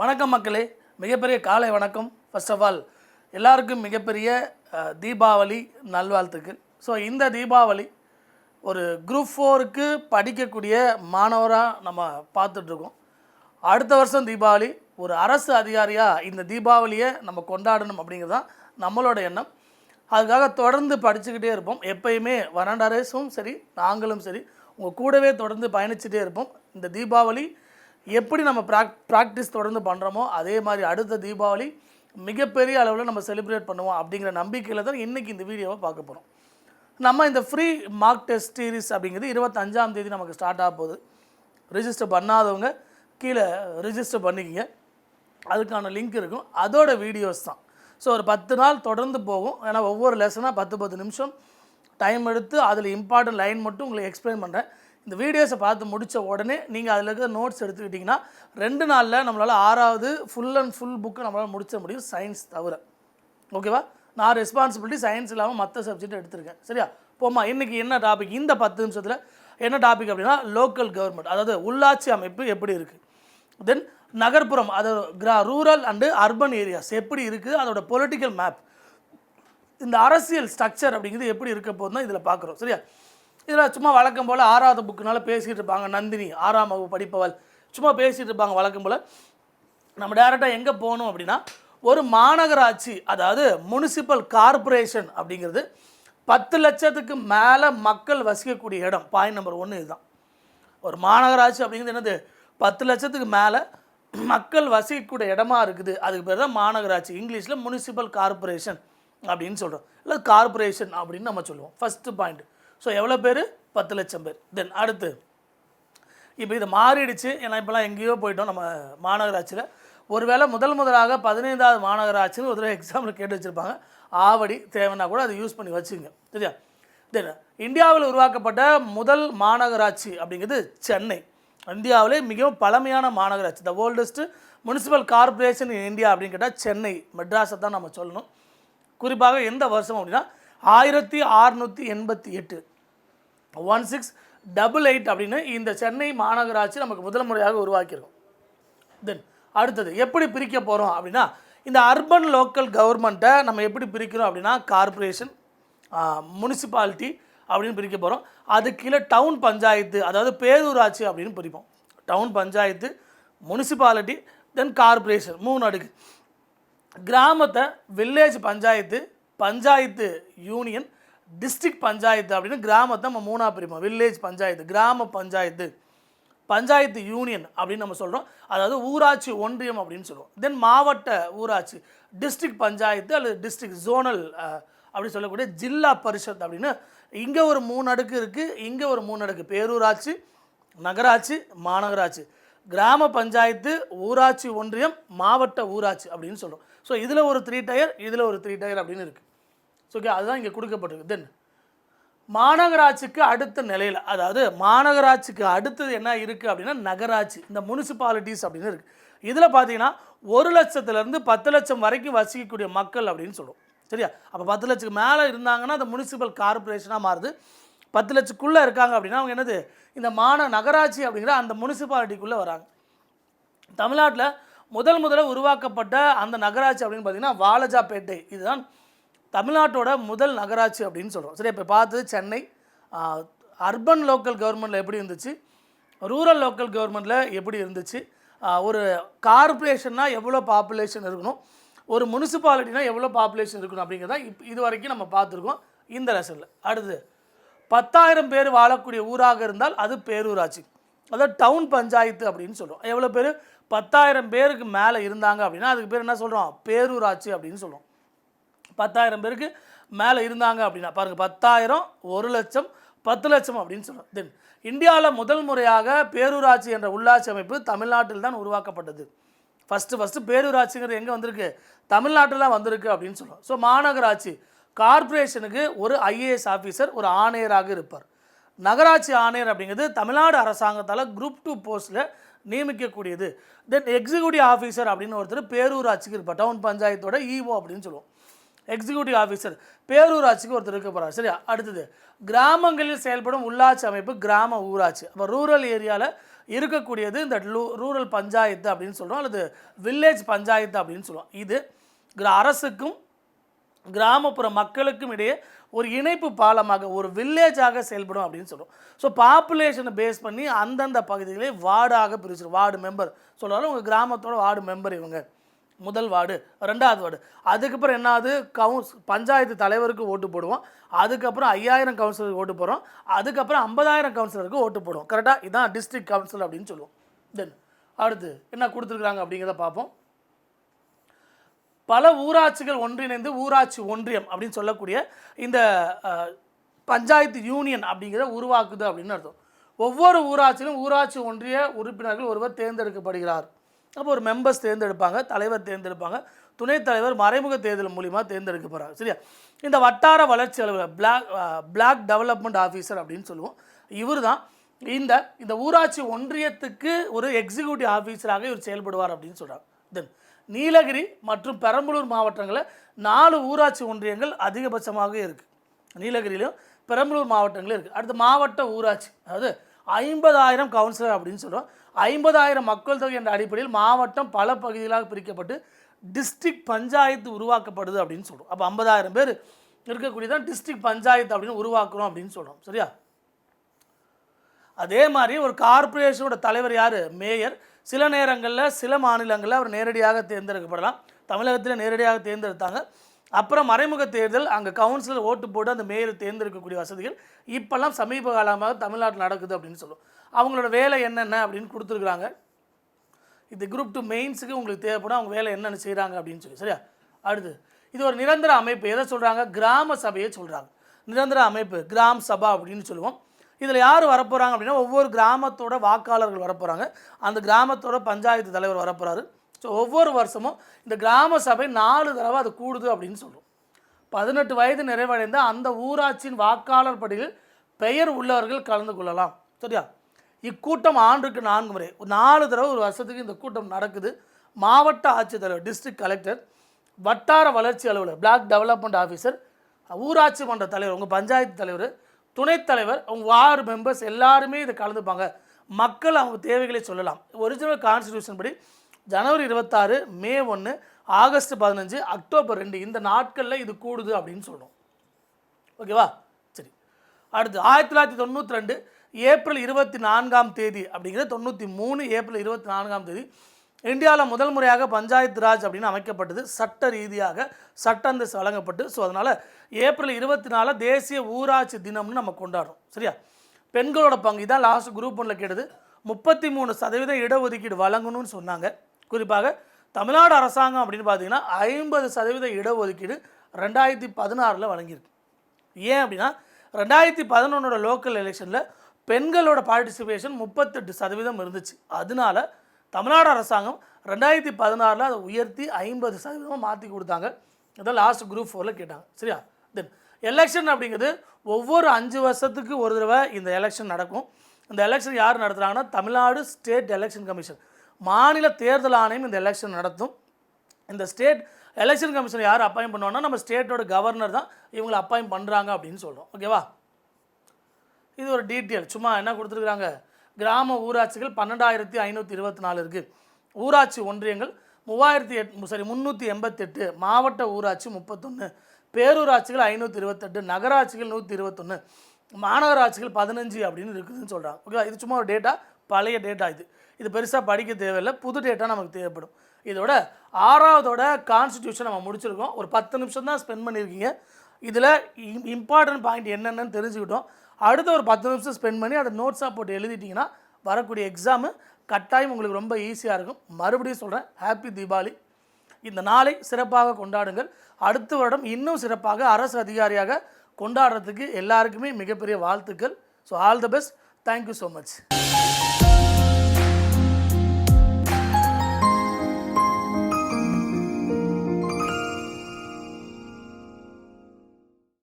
வணக்கம் மக்களே, மிகப்பெரிய காலை வணக்கம். ஃபர்ஸ்ட் ஆஃப் ஆல் எல்லாருக்கும் மிகப்பெரிய தீபாவளி நல்வாழ்த்துக்கள். ஸோ இந்த தீபாவளி ஒரு குரூப் 4க்கு படிக்கக்கூடிய மாணவராக நம்ம பார்த்துட்ருக்கோம். அடுத்த வருஷம் தீபாவளி ஒரு அரசு அதிகாரியாக இந்த தீபாவளியை நம்ம கொண்டாடணும் அப்படிங்கிறது தான் நம்மளோட எண்ணம். அதுக்காக தொடர்ந்து படிச்சுக்கிட்டே இருப்போம். எப்பயுமே வராண்டா ரேஸும் சரி, நாங்களும் சரி உங்கள் கூடவே தொடர்ந்து பயணிச்சுட்டே இருப்போம். இந்த தீபாவளி எப்படி நம்ம ப்ராக்டிஸ் தொடர்ந்து பண்ணுறோமோ அதே மாதிரி அடுத்த தீபாவளி மிகப்பெரிய அளவில் நம்ம செலிப்ரேட் பண்ணுவோம் அப்படிங்கிற நம்பிக்கையில் தான் இன்றைக்கி இந்த வீடியோவை பார்க்க போகிறோம். நம்ம இந்த ஃப்ரீ மார்க் டெஸ்ட் சீரிஸ் அப்படிங்கிறது 25ஆம் தேதி நமக்கு ஸ்டார்ட் ஆக போகுது. ரிஜிஸ்டர் பண்ணாதவங்க கீழே ரிஜிஸ்டர் பண்ணிக்கிங்க. அதுக்கான லிங்க் இருக்கும். அதோட வீடியோஸ் தான். ஸோ ஒரு 10 நாள் தொடர்ந்து போகும். ஏன்னா ஒவ்வொரு லெசனாக 10 நிமிஷம் டைம் எடுத்து அதில் இம்பார்ட்டன்ட் லைன் மட்டும் உங்களுக்கு எக்ஸ்பிளைன் பண்ணுறேன். இந்த வீடியோஸை பார்த்து முடித்த உடனே நீங்கள் அதில் இருக்கிற நோட்ஸ் எடுத்துக்கிட்டிங்கன்னா 2 நாளில் நம்மளால் 6வது ஃபுல் அண்ட் ஃபுல் புக்கை நம்மளால் முடிச்ச முடியும், சயின்ஸ் தவிர. ஓகேவா? நான் ரெஸ்பான்சிபிலிட்டி சயின்ஸ் இல்லாமல் மற்ற சப்ஜெக்ட் எடுத்திருக்கேன். சரியா? போமா, இன்றைக்கி என்ன டாபிக்? இந்த 10 நிமிஷத்தில் என்ன டாபிக் அப்படின்னா லோக்கல் கவர்மெண்ட், அதாவது உள்ளாட்சி அமைப்பு எப்படி இருக்குது, தென் நகர்ப்புறம், அதாவது ரூரல் அண்டு அர்பன் ஏரியாஸ் எப்படி இருக்குது, அதோட பொலிட்டிக்கல் மேப், இந்த அரசியல் ஸ்ட்ரக்சர் அப்படிங்கிறது எப்படி இருக்க போது தான் இதில் பார்க்குறோம். சரியா? இதில் சும்மா வழக்கம் போல் 6வது புக்குனால பேசிகிட்டு இருப்பாங்க. நந்தினி 6ஆம் வகுப்பு படிப்பவள் சும்மா பேசிகிட்டு இருப்பாங்க வழக்கம் போல். நம்ம டேரெக்டாக எங்கே போகணும் அப்படின்னா ஒரு மாநகராட்சி, அதாவது முனிசிபல் கார்பரேஷன் அப்படிங்கிறது 10 லட்சத்துக்கு மேலே மக்கள் வசிக்கக்கூடிய இடம். பாயிண்ட் நம்பர் 1 இதுதான். ஒரு மாநகராட்சி அப்படிங்கிறது என்னது? 10 லட்சத்துக்கு மேலே மக்கள் வசிக்கக்கூடிய இடமா இருக்குது. அதுக்கு பேர் தான் மாநகராட்சி. இங்கிலீஷில் முனிசிபல் கார்பரேஷன் அப்படின்னு சொல்கிறோம், இல்லை கார்பரேஷன் அப்படின்னு நம்ம சொல்லுவோம். First point. ஸோ எவ்வளோ பேர்? 10 லட்சம் பேர். தென் அடுத்து இப்போ இது மாறிடுச்சு. ஏன்னா இப்போலாம் எங்கேயோ போயிட்டோம் நம்ம மாநகராட்சியில். ஒருவேளை முதலாக 15வது மாநகராட்சின்னு ஒரு தடவை எக்ஸாம்பிள் கேட்டு வச்சுருப்பாங்க. ஆவடி தேவைன்னா கூட அதை யூஸ் பண்ணி வச்சுங்க. சரியா? தென் இந்தியாவில் உருவாக்கப்பட்ட முதல் மாநகராட்சி அப்படிங்கிறது சென்னை. இந்தியாவிலே மிகவும் பழமையான மாநகராட்சி, the oldest municipal corporation in India அப்படின்னு கேட்டால் சென்னை, மெட்ராஸை தான் நம்ம சொல்லணும். குறிப்பாக எந்த வருஷம் அப்படின்னா 1688 1688 அப்படின்னு இந்த சென்னை மாநகராட்சி நமக்கு முதல் முறையாக உருவாக்கியிருக்கோம். தென் அடுத்தது எப்படி பிரிக்க போகிறோம் அப்படின்னா இந்த அர்பன் லோக்கல் கவர்மெண்ட்டை நம்ம எப்படி பிரிக்கிறோம் அப்படின்னா கார்பரேஷன், முனிசிபாலிட்டி அப்படின்னு பிரிக்க போகிறோம். அது கீழே டவுன் பஞ்சாயத்து, அதாவது பேரூராட்சி அப்படின்னு பிரிப்போம். டவுன் பஞ்சாயத்து, முனிசிபாலிட்டி, தென் கார்பரேஷன் 3 அடுக்கு. கிராமத்தை village panchayat, panchayat union, district panchayat அப்படின்னு கிராமத்தை நம்ம 3ஆக பிரிப்போம். வில்லேஜ் பஞ்சாயத்து, கிராம பஞ்சாயத்து, பஞ்சாயத்து யூனியன் அப்படின்னு நம்ம சொல்கிறோம். அதாவது ஊராட்சி ஒன்றியம் அப்படின்னு சொல்லுவோம். தென் மாவட்ட ஊராட்சி, டிஸ்ட்ரிக்ட் பஞ்சாயத்து அல்லது டிஸ்ட்ரிக்ட் ஜோனல் அப்படின்னு சொல்லக்கூடிய ஜில்லா பரிஷத் அப்படின்னு இங்கே ஒரு 3 அடுக்கு இருக்குது. இங்கே ஒரு 3 அடுக்கு. பேரூராட்சி, நகராட்சி, மாநகராட்சி, கிராம பஞ்சாயத்து, ஊராட்சி ஒன்றியம், மாவட்ட ஊராட்சி அப்படின்னு சொல்கிறோம். ஸோ இதில் ஒரு 3 டயர், இதில் ஒரு 3 டயர் அப்படின்னு இருக்குது. ஸோ ஓகே, அதுதான் இங்கே கொடுக்கப்பட்டிருக்கு. தென் மாநகராட்சிக்கு அடுத்த நிலையில், அதாவது மாநகராட்சிக்கு அடுத்தது என்ன இருக்குது அப்படின்னா நகராட்சி, இந்த முனிசிபாலிட்டிஸ் அப்படின்னு இருக்குது. இதில் பார்த்தீங்கன்னா 1 லட்சத்துலேருந்து 10 லட்சம் வரைக்கும் வசிக்கக்கூடிய மக்கள் அப்படின்னு சொல்லுவோம். சரியா? அப்போ 10 லட்சத்துக்கு மேலே இருந்தாங்கன்னா அந்த முனிசிபல் கார்பரேஷனாக மாறுது. 10 லட்சத்துக்குள்ளே இருக்காங்க அப்படின்னா அவங்க என்னது? இந்த நகராட்சி அப்படிங்கிற அந்த முனிசிபாலிட்டிக்குள்ளே வராங்க. தமிழ்நாட்டில் முதல்ல உருவாக்கப்பட்ட அந்த நகராட்சி அப்படின்னு பார்த்தீங்கன்னா வாலஜாப்பேட்டை. இதுதான் தமிழ்நாட்டோட முதல் நகராட்சி அப்படின்னு சொல்கிறோம். சரி, இப்போ பார்த்தது சென்னை. அர்பன் லோக்கல் கவர்மெண்ட்டில் எப்படி இருந்துச்சு, ரூரல் லோக்கல் கவர்மெண்ட்டில் எப்படி இருந்துச்சு, ஒரு கார்பரேஷன்னா எவ்வளோ பாப்புலேஷன் இருக்கணும், ஒரு முனிசிபாலிட்டினா எவ்வளோ பாப்புலேஷன் இருக்கணும் அப்படிங்கிறத இது வரைக்கும் நம்ம பார்த்துருக்கோம் இந்த லெசனில். அடுத்து 10,000 பேர் வாழக்கூடிய ஊராக இருந்தால் அது பேரூராட்சி, அதாவது டவுன் பஞ்சாயத்து அப்படின்னு சொல்கிறோம். எவ்வளோ பேர்? 10,000 பேருக்கு மேலே இருந்தாங்க அப்படின்னா அதுக்கு பேர் என்ன சொல்கிறோம்? பேரூராட்சி அப்படின்னு சொல்கிறோம். 10,000 பேருக்கு மேலே இருந்தாங்க அப்படின்னா பாருங்கள், 10,000, 1 லட்சம், 10 லட்சம் அப்படின்னு சொல்கிறோம். தென் இந்தியாவில் முதல் முறையாக பேரூராட்சி என்ற உள்ளாட்சி அமைப்பு தமிழ்நாட்டில் தான் உருவாக்கப்பட்டது. ஃபஸ்ட்டு பேரூராட்சிங்கிறது எங்கே வந்திருக்கு? தமிழ்நாட்டில் தான் வந்திருக்கு அப்படின்னு சொல்கிறோம். ஸோ மாநகராட்சி கார்பரேஷனுக்கு ஒரு IAS ஆஃபீஸர், ஒரு ஆணையராக இருப்பார். நகராட்சி ஆணையர் அப்படிங்கிறது தமிழ்நாடு அரசாங்கத்தால் குரூப் 2 போஸ்ட்டில் நியமிக்கக்கூடியது. தென் எக்ஸிக்யூட்டிவ் ஆஃபீஸர் அப்படின்னு ஒருத்தர் பேரூராட்சிக்கு இருப்பார். டவுன் பஞ்சாயத்தோட EO அப்படின்னு சொல்லுவோம். எக்ஸிக்யூட்டிவ் ஆஃபீஸர் பேரூராட்சிக்கு ஒருத்தர் இருக்க போகிறார். சரியா? அடுத்தது கிராமங்களில் செயல்படும் உள்ளாட்சி அமைப்பு கிராம ஊராட்சி. அப்போ ரூரல் ஏரியாவில் இருக்கக்கூடியது இந்த ரூரல் பஞ்சாயத்து அப்படின்னு சொல்கிறோம், அல்லது வில்லேஜ் பஞ்சாயத்து அப்படின்னு சொல்லுவோம். இது அரசுக்கும் கிராமப்புற மக்களுக்கும் இடையே ஒரு இணைப்பு பாலமாக, ஒரு வில்லேஜாக செயல்படும் அப்படின்னு சொல்லுவோம். ஸோ பாப்புலேஷனை பேஸ் பண்ணி அந்தந்த பகுதிகளே வார்டாக பிரிச்சிடும். வார்டு மெம்பர் சொல்கிறாலும் உங்கள் கிராமத்தோட வார்டு மெம்பர் இவங்க, முதல் வார்டு, ரெண்டாவது வார்டு. அதுக்கப்புறம் என்னாவது பஞ்சாயத்து தலைவருக்கு ஓட்டு போடுவோம், அதுக்கப்புறம் 5000 கவுன்சிலருக்கு ஓட்டு போடுறோம், அதுக்கப்புறம் 50000 கவுன்சிலருக்கு ஓட்டு போடுவோம். கரெக்டாக இதுதான் டிஸ்ட்ரிக்ட் கவுன்சில் அப்படின்னு சொல்லுவோம். தென் அடுத்து என்ன கொடுத்துருக்குறாங்க அப்படிங்கிறத பார்ப்போம். பல ஊராட்சிகள் ஒன்றிணைந்து ஊராட்சி ஒன்றியம் அப்படின்னு சொல்லக்கூடிய இந்த பஞ்சாயத்து யூனியன் அப்படிங்கிறத உருவாக்குது அப்படின்னு அர்த்தம். ஒவ்வொரு ஊராட்சியிலும் ஊராட்சி ஒன்றிய உறுப்பினர்கள் ஒருவர் தேர்ந்தெடுக்கப்படுகிறார். அப்போ ஒரு மெம்பர்ஸ் தேர்ந்தெடுப்பாங்க, தலைவர் தேர்ந்தெடுப்பாங்க, துணைத் தலைவர் மறைமுக தேர்தல் மூலிமா தேர்ந்தெடுக்கப்படுறாங்க. சரியா? இந்த வட்டார வளர்ச்சி அலுவலர் பிளாக் டெவலப்மெண்ட் ஆஃபீஸர் அப்படின்னு சொல்லுவோம். இவர் தான் இந்த ஊராட்சி ஒன்றியத்துக்கு ஒரு எக்ஸிக்யூட்டிவ் ஆஃபீஸராக இவர் செயல்படுவார் அப்படின்னு சொல்கிறார். தென் நீலகிரி மற்றும் பெரம்பலூர் மாவட்டங்களில் 4 ஊராட்சி ஒன்றியங்கள் அதிகபட்சமாக இருக்குது. நீலகிரியிலும் பெரம்பலூர் மாவட்டங்களும் இருக்குது. அடுத்து மாவட்ட ஊராட்சி, அதாவது 50000 கவுன்சிலர் அப்படின்னு சொல்கிறோம். 50000 மக்கள் தொகை என்ற அடிப்படையில் மாவட்டம் பல பகுதிகளாக பிரிக்கப்பட்டு டிஸ்ட்ரிக்ட் பஞ்சாயத்து உருவாக்கப்படுது அப்படின்னு சொல்கிறோம். அப்போ 50000 பேர் இருக்கக்கூடியதான் டிஸ்ட்ரிக்ட் பஞ்சாயத்து அப்படின்னு உருவாக்குறோம் அப்படின்னு சொல்கிறோம். சரியா? அதே மாதிரி ஒரு கார்பரேஷனோட தலைவர் யார்? மேயர். சில நேரங்களில் சில மாநிலங்களில் அவர் நேரடியாக தேர்ந்தெடுக்கப்படலாம். தமிழகத்தில் நேரடியாக தேர்ந்தெடுத்தாங்க. அப்புறம் மறைமுக தேர்தல், அங்கே கவுன்சிலர் ஓட்டு போட்டு அந்த மேயர் தேர்ந்தெடுக்கக்கூடிய வசதிகள் இப்போல்லாம் சமீப காலமாக தமிழ்நாட்டில் நடக்குது அப்படின்னு சொல்லுவோம். அவங்களோட வேலை என்னென்ன அப்படின்னு கொடுத்துருக்குறாங்க. இது குரூப் 2 மெயின்ஸுக்கு உங்களுக்கு தேவைப்படும் அவங்க வேலை என்னென்னு செய்கிறாங்க அப்படின்னு சொல்லி. சரியா? அடுத்து இது ஒரு நிரந்தர அமைப்பு. எதை சொல்கிறாங்க? கிராம சபையை சொல்கிறாங்க. நிரந்தர அமைப்பு கிராம் சபா அப்படின்னு சொல்லுவோம். இதில் யார் வரப்போகிறாங்க அப்படின்னா ஒவ்வொரு கிராமத்தோட வாக்காளர்கள் வரப்போகிறாங்க, அந்த கிராமத்தோட பஞ்சாயத்து தலைவர் வரப்போகிறாரு. ஸோ ஒவ்வொரு வருஷமும் இந்த கிராம சபை 4 தடவை அது கூடுது அப்படின்னு சொல்கிறோம். 18 வயது நிறைவடைந்த அந்த ஊராட்சியின் வாக்காளர் பட்டியலில் பெயர் உள்ளவர்கள் கலந்து கொள்ளலாம். சரியா? இக்கூட்டம் ஆண்டுக்கு 4 முறை, 4 தடவை ஒரு வருஷத்துக்கு இந்த கூட்டம் நடக்குது. மாவட்ட ஆட்சித்தலைவர் டிஸ்ட்ரிக்ட் கலெக்டர், வட்டார வளர்ச்சி அலுவலர் பிளாக் டெவலப்மெண்ட் ஆஃபீஸர், ஊராட்சி மன்ற தலைவர் உங்கள் பஞ்சாயத்து தலைவர், துணைத் தலைவர், அவங்க வார்டு மெம்பர்ஸ் எல்லாருமே இதை கலந்துப்பாங்க. மக்கள் அவங்க தேவைகளை சொல்லலாம். ஒரிஜினல் கான்ஸ்டியூஷன் படி ஜனவரி 26, மே 1, ஆகஸ்ட் 15, அக்டோபர் 2 இந்த நாட்களில் இது கூடுது அப்படின்னு சொல்கிறோம். ஓகேவா? சரி. அடுத்து 1992 ஏப்ரல் 24ஆம் தேதி அப்படிங்கிற 93 ஏப்ரல் 24ஆம் தேதி இந்தியாவில் முதல் முறையாக பஞ்சாயத்து ராஜ் அப்படின்னு அமைக்கப்பட்டது. சட்ட ரீதியாக சட்ட அந்தஸ்து வழங்கப்பட்டு. ஸோ அதனால் ஏப்ரல் 24 தேசிய ஊராட்சி தினம்னு நம்ம கொண்டாடுறோம். சரியா? பெண்களோட பங்கு இதான் லாஸ்ட் குரூப் 1ல் கேட்டது. 33% இடஒதுக்கீடு வழங்கணும்னு சொன்னாங்க. குறிப்பாக தமிழ்நாடு அரசாங்கம் அப்படின்னு பார்த்தீங்கன்னா 50% இடஒதுக்கீடு 2016 வழங்கியிருக்கு. ஏன் அப்படின்னா 2011 லோக்கல் எலெக்ஷனில் பெண்களோட பார்ட்டிசிபேஷன் 38% இருந்துச்சு. அதனால தமிழ்நாடு அரசாங்கம் 2016 அதை உயர்த்தி 50% மாற்றி கொடுத்தாங்க. இதான் லாஸ்ட் குரூப் 4ல் கேட்டாங்க. சரியா? தென் எலெக்ஷன் அப்படிங்கிறது ஒவ்வொரு 5 வருஷத்துக்கு ஒரு தடவை இந்த எலெக்ஷன் நடக்கும். இந்த எலெக்ஷன் யார் நடத்துகிறாங்கன்னா தமிழ்நாடு ஸ்டேட் எலெக்ஷன் கமிஷன், மாநில தேர்தல் ஆணையம் இந்த எலெக்ஷன் நடத்தும். இந்த ஸ்டேட் எலெக்ஷன் கமிஷன் யார் அப்பாயிண்ட் பண்ணுவாங்கன்னா நம்ம ஸ்டேட்டோட கவர்னர் தான் இவங்களை அப்பாயிண்ட் பண்ணுறாங்க அப்படின்னு சொல்கிறோம். ஓகேவா? இது ஒரு டீட்டெயில் சும்மா என்ன கொடுத்துருக்குறாங்க. கிராம ஊராட்சிகள் 12524 இருக்குது. ஊராட்சி ஒன்றியங்கள் 388, மாவட்ட ஊராட்சி 31, பேரூராட்சிகள் 528, நகராட்சிகள் 121, மாநகராட்சிகள் 15 அப்படின்னு இருக்குதுன்னு சொல்கிறாங்க. ஓகேவா? இது சும்மா ஒரு டேட்டா, பழைய டேட்டா. இது பெருசாக படிக்க தேவையில்லை, புது டேட்டா நமக்கு தேவைப்படும். இதோட 6வதோட கான்ஸ்டியூஷன் நம்ம முடிச்சிருக்கோம். ஒரு 10 நிமிஷம் தான் ஸ்பெண்ட் பண்ணியிருக்கீங்க. இதில் இம்பார்ட்டன்ட் பாயிண்ட் என்னென்னு தெரிஞ்சுக்கிட்டோம். அடுத்த ஒரு 10 நிமிஷம் ஸ்பெண்ட் பண்ணி அதை நோட்ஸாக போட்டு எழுதிட்டிங்கன்னா வரக்கூடிய எக்ஸாமு கட்டாயம் உங்களுக்கு ரொம்ப ஈஸியாக இருக்கும். மறுபடியும் சொல்கிறேன், ஹாப்பி தீபாவளி. இந்த நாளை சிறப்பாக கொண்டாடுங்கள். அடுத்த வருடம் இன்னும் சிறப்பாக அரசு அதிகாரியாக கொண்டாடுறதுக்கு எல்லாருக்குமே மிகப்பெரிய வாழ்த்துக்கள். So all the best. Thank you so much.